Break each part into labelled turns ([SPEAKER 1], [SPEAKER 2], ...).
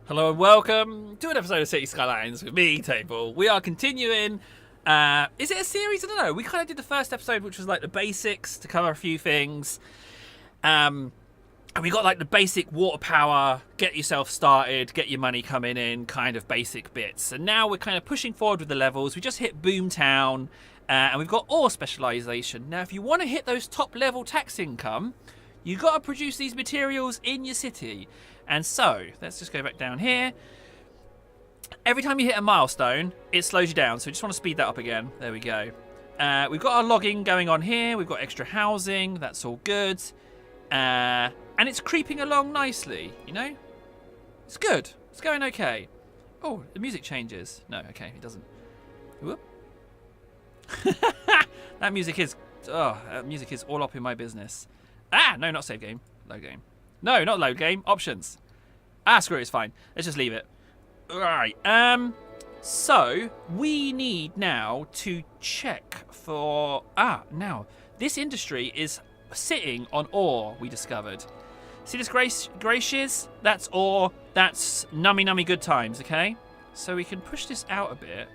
[SPEAKER 1] Hello and welcome to an episode of City Skylines with me, Table. We are continuing. Is it a series? I don't know. We kind of did the first episode, which was like the basics to cover a few things. And we got like the basic water power, get yourself started, get your money coming in, kind of basic bits. And now we're kind of pushing forward with the levels. We just hit Boomtown, and we've got ore specialization. Now, if you want to hit those top level tax income, you've got to produce these materials in your city. And so, let's just go back down here. Every time you hit a milestone, it slows you down. So we just want to speed that up again. There we go. We've got our logging going on here. We've got extra housing. That's all good. And it's creeping along nicely, you know? It's good. It's going okay. Oh, the music changes. No, okay, it doesn't. Whoop. That music is all up in my business. Ah, no, not save game. Load game. No, not load game. Options. Ah, screw it. It's fine. Let's just leave it. All right. So we need now to check for. Now this industry is sitting on ore. We discovered. See this grey shiz? That's ore. That's nummy good times. Okay. So we can push this out a bit.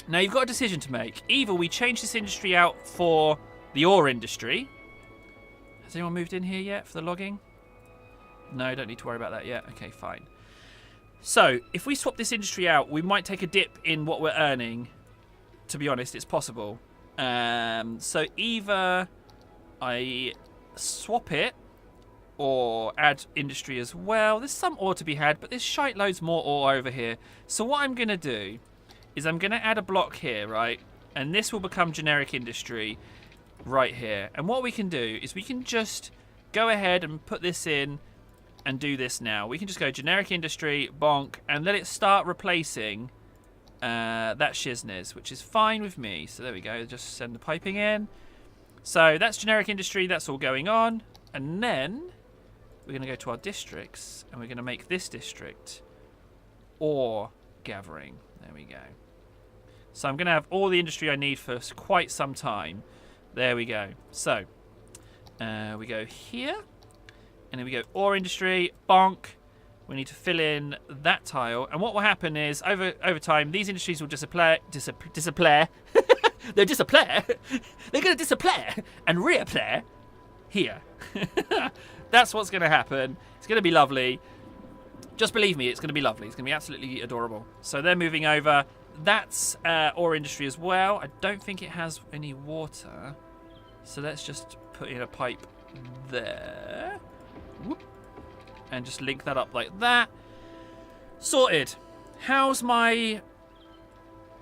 [SPEAKER 1] Now you've got a decision to make. Either we change this industry out for the ore industry. Has anyone moved in here yet for the logging? No, don't need to worry about that yet. Okay, fine. So, if we swap this industry out, we might take a dip in what we're earning. To be honest, it's possible. So, either I swap it or add industry as well. There's some ore to be had, but there's shite loads more ore over here. So, what I'm going to do is I'm going to add a block here, right? And this will become generic industry right here. And what we can do is we can just go ahead and put this in and do this now. We can just go generic industry, bonk, and let it start replacing that shizness, which is fine with me. So there we go. Just send the piping in. So that's generic industry. That's all going on. And then we're going to go to our districts and we're going to make this district ore gathering. There we go. So I'm going to have all the industry I need for quite some time. There we go. So, we go here. And then we go ore industry, bonk. We need to fill in that tile. And what will happen is, over time, these industries will disappear. They'll disappear. They're going to disappear and reappear here. That's what's going to happen. It's going to be lovely. Just believe me, it's going to be lovely. It's going to be absolutely adorable. So they're moving over. That's ore industry as well. I don't think it has any water. So let's just put in a pipe there. Whoop. And just link that up like that. Sorted. How's my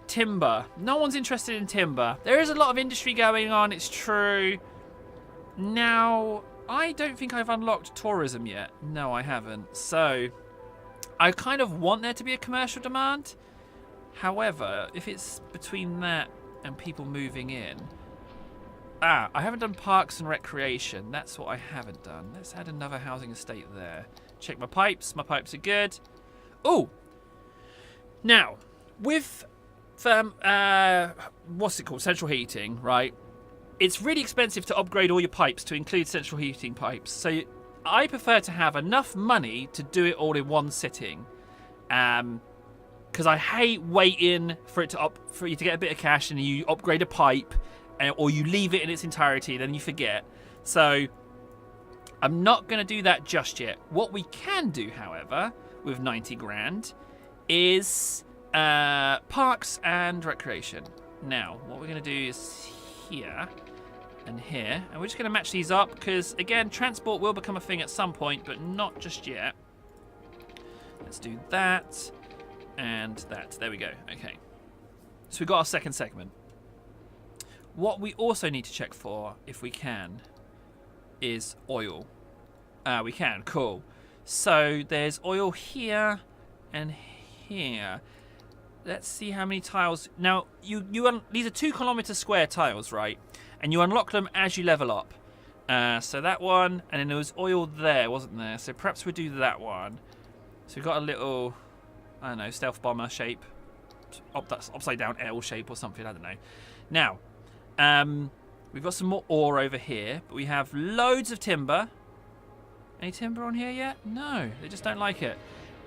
[SPEAKER 1] timber? No one's interested in timber. There is a lot of industry going on, it's true. Now, I don't think I've unlocked tourism yet. No, I haven't. So, I kind of want there to be a commercial demand. However, if it's between that and people moving in... I haven't done parks and recreation. That's what I haven't done. Let's add another housing estate there. Check my pipes. My pipes are good. Oh! Now, with... what's it called? Central heating, right? It's really expensive to upgrade all your pipes to include central heating pipes. So I prefer to have enough money to do it all in one sitting. Because I hate waiting for you to get a bit of cash and you upgrade a pipe, or you leave it in its entirety, then you forget. So I'm not going to do that just yet. What we can do, however, with 90 grand, is parks and recreation. Now, what we're going to do is here and here, and we're just going to match these up because, again, transport will become a thing at some point, but not just yet. Let's do that. And that. There we go. Okay. So we've got our second segment. What we also need to check for, if we can, is oil. We can. Cool. So there's oil here and here. Let's see how many tiles. Now, these are 2 kilometer square tiles, right? And you unlock them as you level up. So that one, and then there was oil there, wasn't there? So perhaps we'll do that one. So we've got a little... I don't know, stealth bomber shape, upside down L shape or something, I don't know. Now, we've got some more ore over here, but we have loads of timber. Any timber on here yet? No, they just don't like it.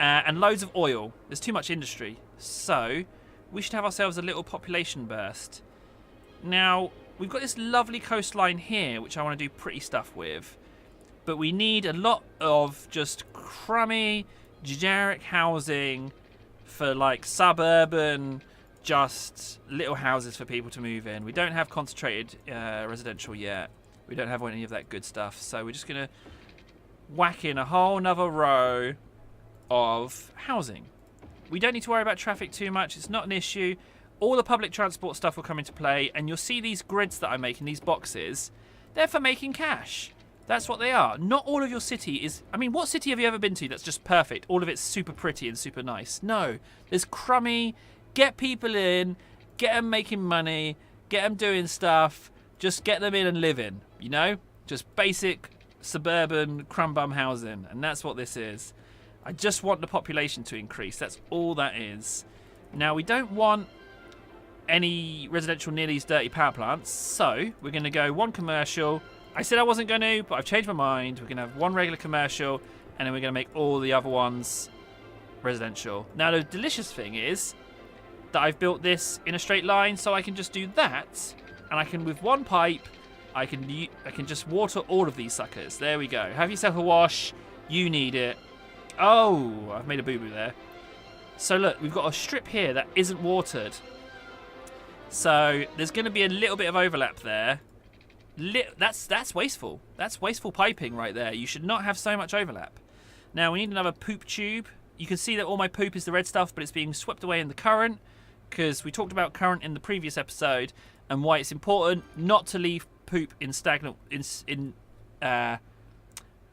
[SPEAKER 1] and loads of oil. There's too much industry. So we should have ourselves a little population burst. Now, we've got this lovely coastline here, which I want to do pretty stuff with. But we need a lot of just crummy, generic housing for like suburban, just little houses for people to move in. We don't have concentrated residential yet. We don't have any of that good stuff. So we're just going to whack in a whole nother row of housing. We don't need to worry about traffic too much. It's not an issue. All the public transport stuff will come into play. And you'll see these grids that I make in these boxes. They're for making cash. That's what they are. Not all of your city is... I mean, what city have you ever been to that's just perfect? All of it's super pretty and super nice. No. There's crummy... Get people in, get them making money, get them doing stuff, just get them in and live in, you know? Just basic suburban crumb bum housing, and that's what this is. I just want the population to increase, that's all that is. Now, we don't want any residential near these dirty power plants, so we're going to go one commercial. I said I wasn't going to, but I've changed my mind. We're going to have one regular commercial, and then we're going to make all the other ones residential. Now, the delicious thing is that I've built this in a straight line, so I can just do that, and I can, with one pipe, I can just water all of these suckers. There we go. Have yourself a wash. You need it. Oh, I've made a boo-boo there. So look, we've got a strip here that isn't watered. So there's going to be a little bit of overlap there. That's wasteful. That's wasteful piping right there. You should not have so much overlap. Now we need another poop tube. You can see that all my poop is the red stuff, but it's being swept away in the current, because we talked about current in the previous episode and why it's important not to leave poop in stagnant in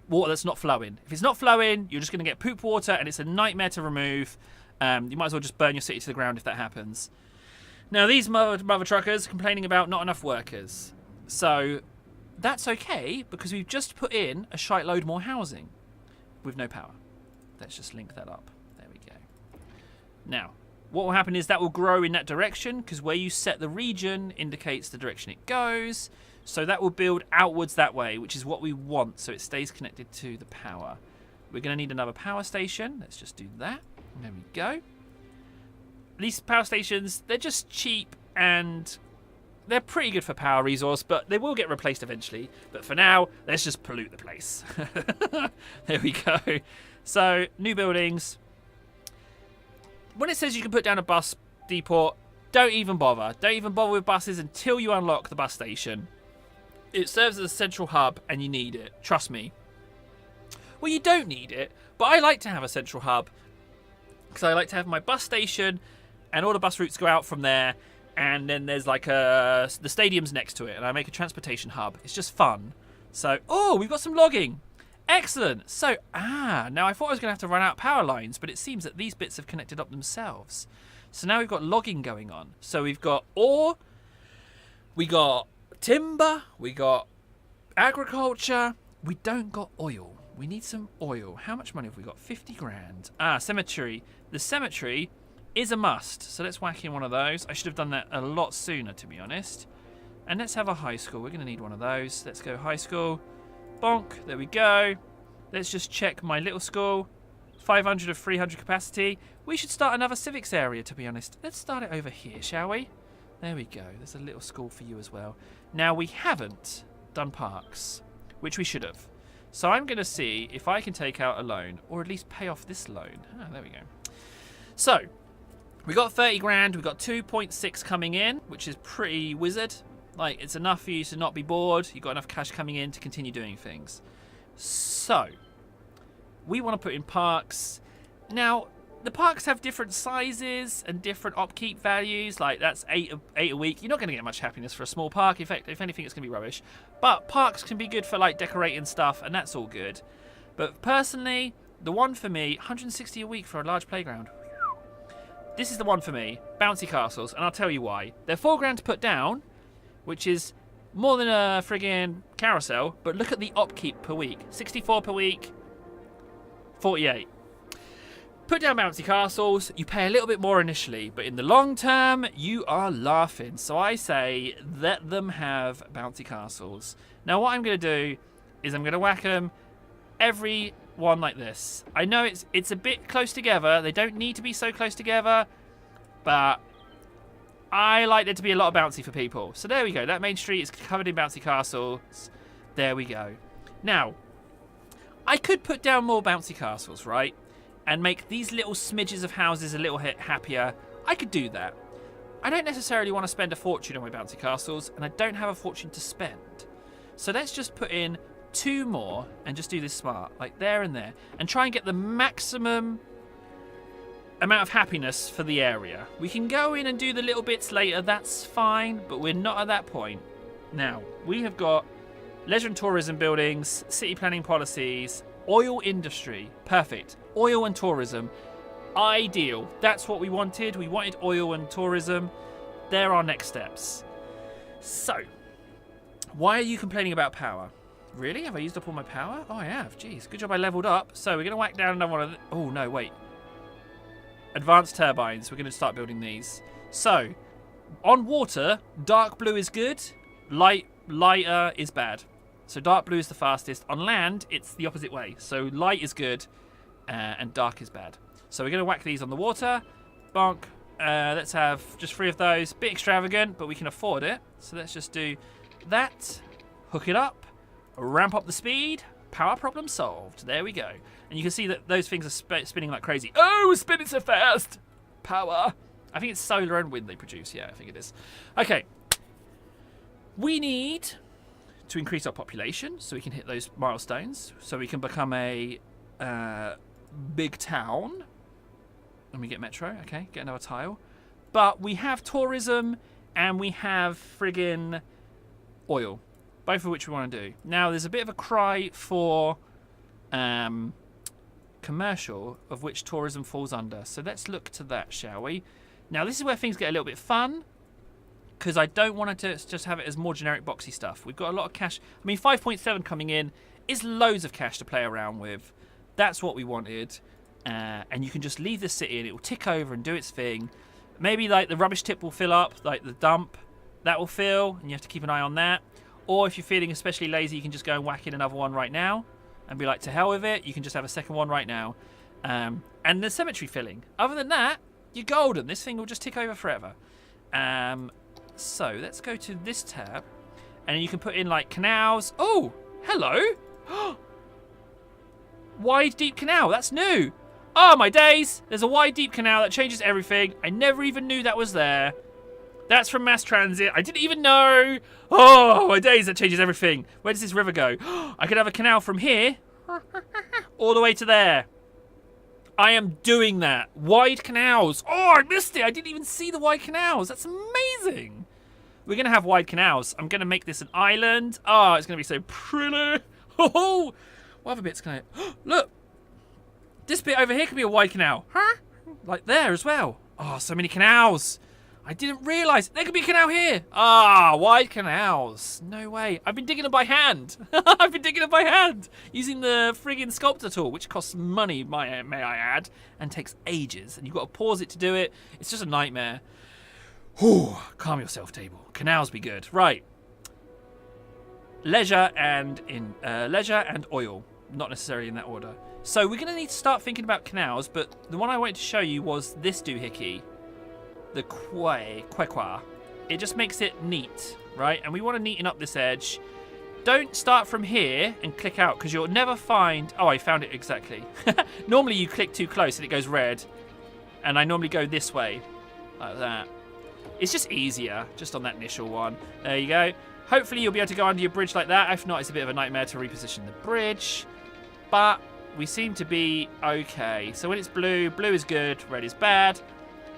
[SPEAKER 1] water that's not flowing. If it's not flowing, you're just going to get poop water, and it's a nightmare to remove. You might as well just burn your city to the ground if that happens. Now, these mother truckers are complaining about not enough workers. So that's okay, because we've just put in a shite load more housing with no power. Let's just link that up. There we go. Now, what will happen is that will grow in that direction, because where you set the region indicates the direction it goes. So that will build outwards that way, which is what we want, so it stays connected to the power. We're going to need another power station. Let's just do that. There we go. These power stations, they're just cheap and they're pretty good for power resource, but they will get replaced eventually. But for now, let's just pollute the place. There we go. So, new buildings. When it says you can put down a bus depot, don't even bother. Don't even bother with buses until you unlock the bus station. It serves as a central hub and you need it. Trust me. Well, you don't need it, but I like to have a central hub because I like to have my bus station and all the bus routes go out from there, and then there's like the stadium's next to it, and I make a transportation hub. It's just fun. So, oh, we've got some logging. Excellent. So, now I thought I was going to have to run out power lines, but it seems that these bits have connected up themselves. So now we've got logging going on. So we've got ore, we got timber, we got agriculture. We don't got oil. We need some oil. How much money have we got? 50 grand. Cemetery. The cemetery is a must. So let's whack in one of those. I should have done that a lot sooner, to be honest. And let's have a high school. We're going to need one of those. Let's go high school. Bonk. There we go. Let's just check my little school. 500 of 300 capacity. We should start another civics area, to be honest. Let's start it over here, shall we? There we go. There's a little school for you as well. Now, we haven't done parks, which we should have. So I'm going to see if I can take out a loan, or at least pay off this loan. There we go. So, we got 30 grand. We got 2.6 coming in, which is pretty wizard. Like, it's enough for you to not be bored. You've got enough cash coming in to continue doing things. So, we want to put in parks. Now, the parks have different sizes and different upkeep values. Like, that's 8 a week. You're not going to get much happiness for a small park. In fact, if anything, it's going to be rubbish. But parks can be good for, like, decorating stuff, and that's all good. But personally, the one for me, 160 a week for a large playground. This is the one for me. Bouncy castles, and I'll tell you why. They're 4 grand to put down, which is more than a friggin' carousel. But look at the upkeep per week. 64 per week, 48. Put down bouncy castles, you pay a little bit more initially, but in the long term, you are laughing. So I say, let them have bouncy castles. Now what I'm going to do is I'm going to whack them every one like this. I know it's a bit close together. They don't need to be so close together, but I like there to be a lot of bouncy for people. So there we go. That main street is covered in bouncy castles. There we go. Now, I could put down more bouncy castles, right? And make these little smidges of houses a little bit happier. I could do that. I don't necessarily want to spend a fortune on my bouncy castles, and I don't have a fortune to spend. So let's just put in 2 more and just do this smart, like there and there, and try and get the maximum amount of happiness for the area. We can go in and do the little bits later, that's fine, but we're not at that point. Now, we have got leisure and tourism buildings, city planning policies, oil industry, perfect. Oil and tourism, ideal. That's what we wanted. We wanted oil and tourism. They're our next steps. So, why are you complaining about power? Really? Have I used up all my power? Oh, I have. Jeez, good job I leveled up. So we're going to whack down another one of the... Oh, no, wait. Advanced turbines. We're going to start building these. So, on water, dark blue is good. Lighter is bad. So dark blue is the fastest. On land, it's the opposite way. So light is good and dark is bad. So we're going to whack these on the water. Bonk. Let's have just 3 of those. Bit extravagant, but we can afford it. So let's just do that. Hook it up. Ramp up the speed. Power problem solved. There we go. And you can see that those things are spinning like crazy. Oh, we're spinning so fast. Power. I think it's solar and wind they produce. Yeah, I think it is. Okay. We need to increase our population so we can hit those milestones. So we can become a big town. And we get metro. Okay, get another tile. But we have tourism and we have friggin' oil. Both of which we want to do. Now, there's a bit of a cry for commercial, of which tourism falls under. So let's look to that, shall we? Now, this is where things get a little bit fun, because I don't want to just have it as more generic boxy stuff. We've got a lot of cash. I mean, 5.7 coming in is loads of cash to play around with. That's what we wanted. And you can just leave the city and it will tick over and do its thing. Maybe like the rubbish tip will fill up, like the dump. That will fill, and you have to keep an eye on that. Or if you're feeling especially lazy, you can just go and whack in another one right now and be like, to hell with it. You can just have a second one right now. And the cemetery filling. Other than that, you're golden. This thing will just tick over forever. So let's go to this tab. And you can put in like canals. Oh, hello. Wide, deep canal. That's new. Oh, my days. There's a wide, deep canal that changes everything. I never even knew that was there. That's from mass transit. I didn't even know. Oh, my days, that changes everything. Where does this river go? I could have a canal from here all the way to there. I am doing that. Wide canals. Oh, I missed it. I didn't even see the wide canals. That's amazing. We're going to have wide canals. I'm going to make this an island. Oh, it's going to be so pretty. Oh, what other bits can I... Look. This bit over here could be a wide canal. Huh? Like there as well. Oh, so many canals. I didn't realise. There could be a canal here. Ah, wide canals. No way. I've been digging them by hand. I've been digging them by hand. Using the friggin' sculptor tool, which costs money, may I add, and takes ages. And you've got to pause it to do it. It's just a nightmare. Whew, calm yourself, table. Canals be good. Right. Leisure and oil. Not necessarily in that order. So we're going to need to start thinking about canals, but the one I wanted to show you was this doohickey. The Quequa. It just makes it neat, right? And we want to neaten up this edge. Don't start from here and click out, because you'll never find... Oh, I found it exactly. Normally you click too close and it goes red. And I normally go this way, like that. It's just easier, just on that initial one. There you go. Hopefully you'll be able to go under your bridge like that. If not, it's a bit of a nightmare to reposition the bridge. But we seem to be okay. So when it's blue, blue is good, red is bad.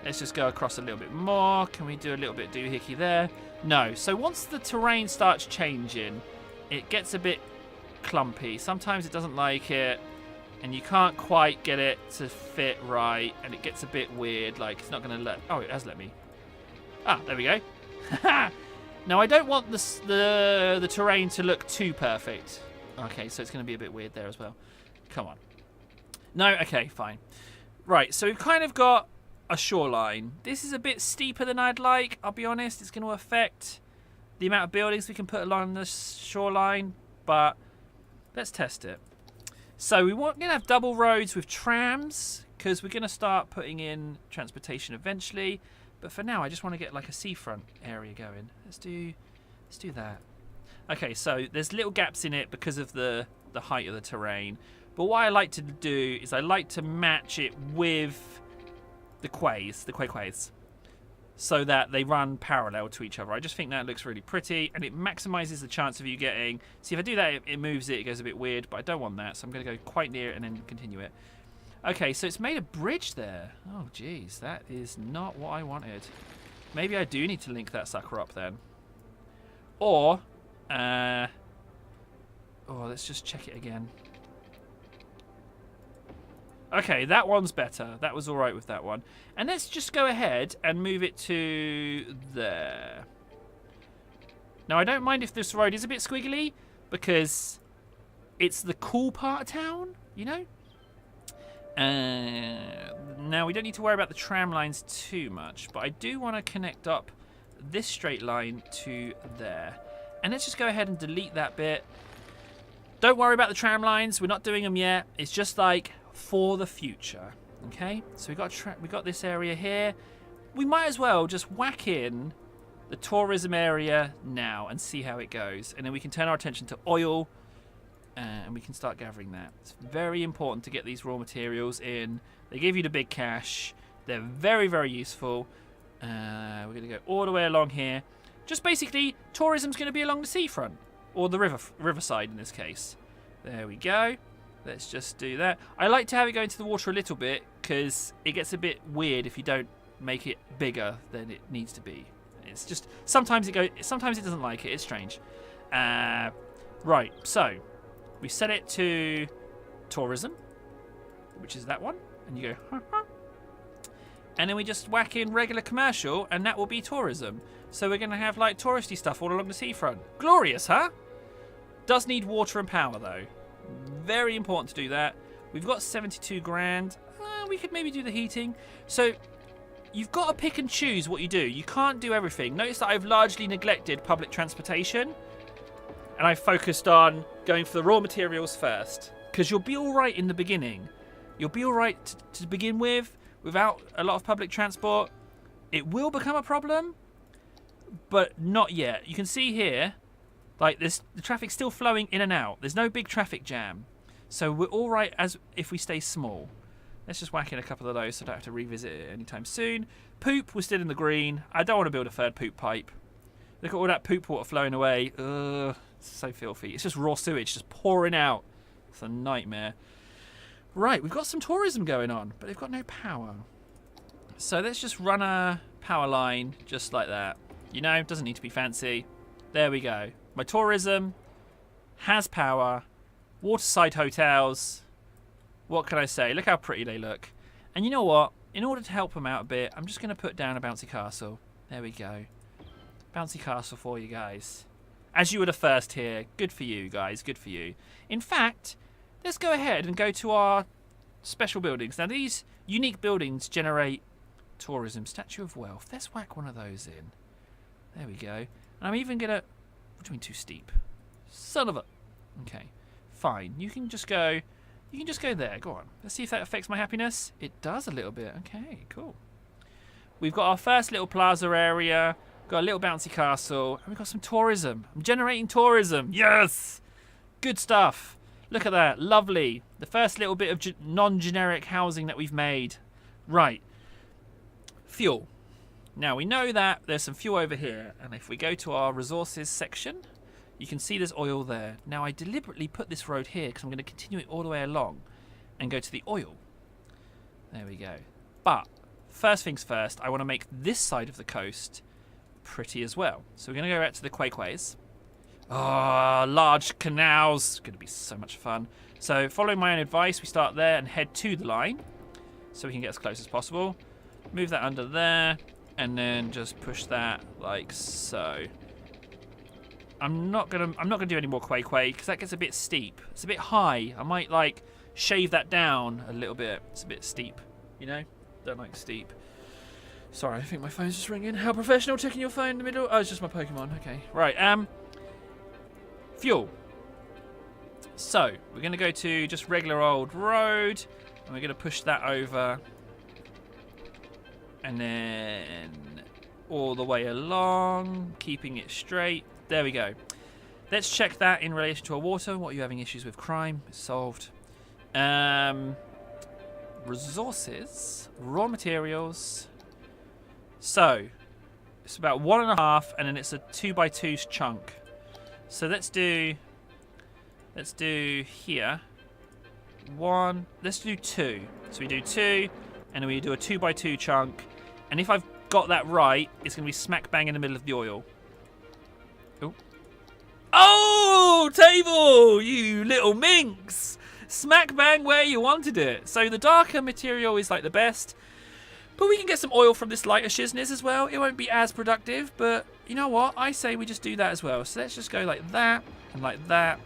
[SPEAKER 1] Let's just go across a little bit more. Can we do a little bit doohickey there? No. So once the terrain starts changing, it gets a bit clumpy. Sometimes it doesn't like it, and you can't quite get it to fit right, and it gets a bit weird. Like, it's not going to let... Oh, it has let me. Ah, there we go. Now, I don't want the terrain to look too perfect. Okay, so it's going to be a bit weird there as well. Come on. No, okay, fine. Right, so we've kind of got a shoreline. This is a bit steeper than I'd like, I'll be honest. It's going to affect the amount of buildings we can put along the shoreline, but let's test it. So we're going to have double roads with trams because we're going to start putting in transportation eventually. But for now, I just want to get like a seafront area going. Let's do that. Okay, so there's little gaps in it because of the height of the terrain. But what I like to do is I like to match it with the quays, so that they run parallel to each other. I just think that looks really pretty, and it maximizes the chance of you getting... See, if I do that, it moves it goes a bit weird, but I don't want that, so I'm going to go quite near it and then continue it. Okay, so it's made a bridge there. Oh, jeez, that is not what I wanted. Maybe I do need to link that sucker up then. Or... oh, let's just check it again. Okay, that one's better. That was all right with that one. And let's just go ahead and move it to there. Now, I don't mind if this road is a bit squiggly because it's the cool part of town, you know? Now, we don't need to worry about the tram lines too much, but I do want to connect up this straight line to there. And let's just go ahead and delete that bit. Don't worry about the tram lines. We're not doing them yet. It's just like for the future. Okay? So we got this area here. We might as well just whack in the tourism area now and see how it goes. And then we can turn our attention to oil and we can start gathering that. It's very important to get these raw materials in. They give you the big cash. They're very, very useful. We're going to go all the way along here. Just basically, tourism's going to be along the seafront. Or the riverside in this case. There we go. Let's just do that. I like to have it go into the water a little bit because it gets a bit weird if you don't make it bigger than it needs to be. It's just sometimes it doesn't like it. It's strange. Right, so we set it to tourism, which is that one, and you go, and then we just whack in regular commercial, and that will be tourism. So we're going to have like touristy stuff all along the seafront. Glorious, huh? Does need water and power though. Very important to do that. We've got 72 grand. We could maybe do the heating. So you've got to pick and choose what you do. You can't do everything. Notice that I've largely neglected public transportation. And I've focused on going for the raw materials first. Because you'll be all right in the beginning. You'll be all right to begin with. Without a lot of public transport. It will become a problem. But not yet. You can see here, like this, the traffic's still flowing in and out. There's no big traffic jam. So we're all right as if we stay small. Let's just whack in a couple of those so I don't have to revisit it anytime soon. Poop, we're still in the green. I don't want to build a third poop pipe. Look at all that poop water flowing away. Ugh, it's so filthy. It's just raw sewage just pouring out. It's a nightmare. Right, we've got some tourism going on, but they've got no power. So let's just run a power line just like that. You know, doesn't need to be fancy. There we go. My tourism has power. Waterside hotels. What can I say? Look how pretty they look. And you know what? In order to help them out a bit, I'm just going to put down a bouncy castle. There we go. Bouncy castle for you guys. As you were the first here. Good for you guys. Good for you. In fact, let's go ahead and go to our special buildings. Now, these unique buildings generate tourism. Statue of Wealth. Let's whack one of those in. There we go. And I'm even going to... What do you mean too steep? Son of a... Okay. Fine. You can just go... You can just go there. Go on. Let's see if that affects my happiness. It does a little bit. Okay, cool. We've got our first little plaza area. Got a little bouncy castle. And we've got some tourism. I'm generating tourism. Yes! Good stuff. Look at that. Lovely. The first little bit of non-generic housing that we've made. Right. Fuel. Now, we know that there's some fuel over here. And if we go to our resources section... You can see there's oil there. Now, I deliberately put this road here because I'm going to continue it all the way along and go to the oil. There we go. But first things first, I want to make this side of the coast pretty as well. So we're going to go out to the quayways. Oh, large canals. It's going to be so much fun. So following my own advice, we start there and head to the line so we can get as close as possible. Move that under there and then just push that like so. I'm not gonna do any more quay because that gets a bit steep. It's a bit high. I might like shave that down a little bit. It's a bit steep, you know. Don't like steep. Sorry, I think my phone's just ringing. How professional, checking your phone in the middle. Oh, it's just my Pokemon. Okay, right. Fuel. So we're going to go to just regular old road, and we're going to push that over, and then all the way along, keeping it straight. There we go. Let's check that in relation to our water. What are you having issues with? Crime. It's solved. Resources. Raw materials. So, it's about 1.5, and then it's a 2x2 chunk. So let's do here. 1. Let's do 2. So we do 2, and then we do a 2x2 chunk. And if I've got that right, it's going to be smack bang in the middle of the oil. Ooh. Oh, table, you little minx. Smack bang where you wanted it. So the darker material is like the best. But we can get some oil from this lighter shizness as well. It won't be as productive, but you know what? I say we just do that as well. So let's just go like that and like that.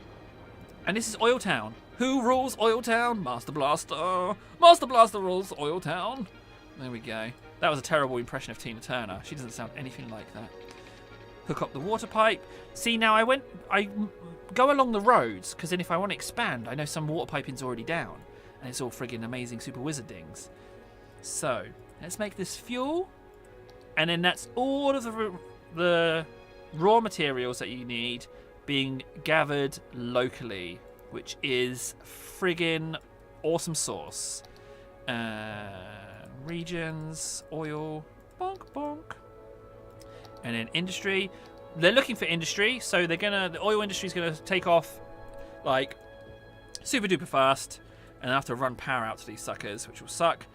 [SPEAKER 1] And this is Oil Town. Who rules Oil Town? Master Blaster. Master Blaster rules Oil Town. There we go. That was a terrible impression of Tina Turner. She doesn't sound anything like that. Hook up the water pipe. See, now I go along the roads, because then if I want to expand, I know some water piping's already down. And it's all friggin' amazing super wizardings. So, let's make this fuel. And then that's all of the raw materials that you need being gathered locally, which is friggin' awesome sauce. Regions, oil, bonk, bonk. And then industry. They're looking for industry, so the oil industry's gonna take off like super duper fast, and I have to run power out to these suckers, which will suck.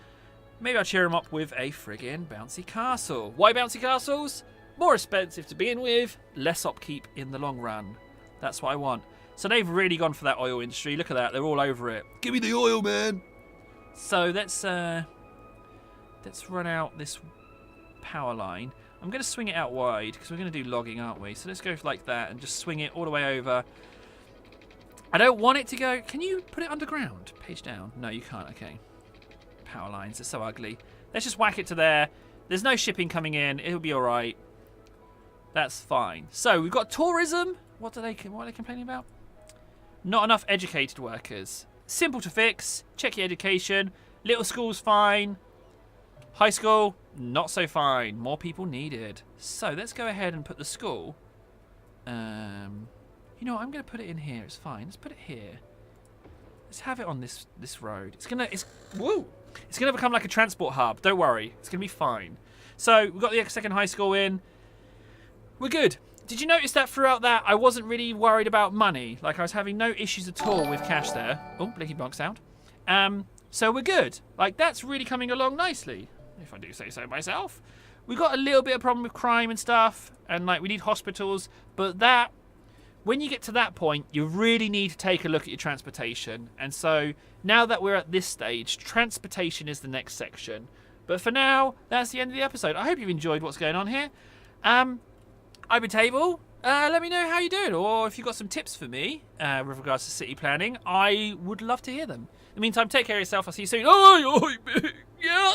[SPEAKER 1] Maybe I'll cheer them up with a friggin' bouncy castle. Why bouncy castles? More expensive to begin with, less upkeep in the long run. That's what I want. So they've really gone for that oil industry. Look at that, they're all over it. Give me the oil, man. So let's run out this power line. I'm going to swing it out wide because we're going to do logging, aren't we? So let's go like that and just swing it all the way over. I don't want it to go... Can you put it underground? Page down. No, you can't. Okay. Power lines are so ugly. Let's just whack it to there. There's no shipping coming in. It'll be all right. That's fine. So we've got tourism. What are they complaining about? Not enough educated workers. Simple to fix. Check your education. Little school's fine. High school, not so fine. More people needed. So let's go ahead and put the school. You know what? I'm going to put it in here. It's fine. Let's put it here. Let's have it on this road. It's gonna become like a transport hub. Don't worry. It's gonna be fine. So we've got the second high school in. We're good. Did you notice that throughout that I wasn't really worried about money? Like I was having no issues at all with cash there. Oh, blinky bonk sound. So we're good. Like that's really coming along nicely, if I do say so myself. We got a little bit of problem with crime and stuff, and like we need hospitals, but that when you get to that point, you really need to take a look at your transportation. And so now that we're at this stage, transportation is the next section. But for now, that's the end of the episode. I hope you've enjoyed what's going on here. I've been Table. Let me know how you're doing, or if you've got some tips for me with regards to city planning. I would love to hear them. In the meantime, take care of yourself. I'll see you soon. Oh, yeah.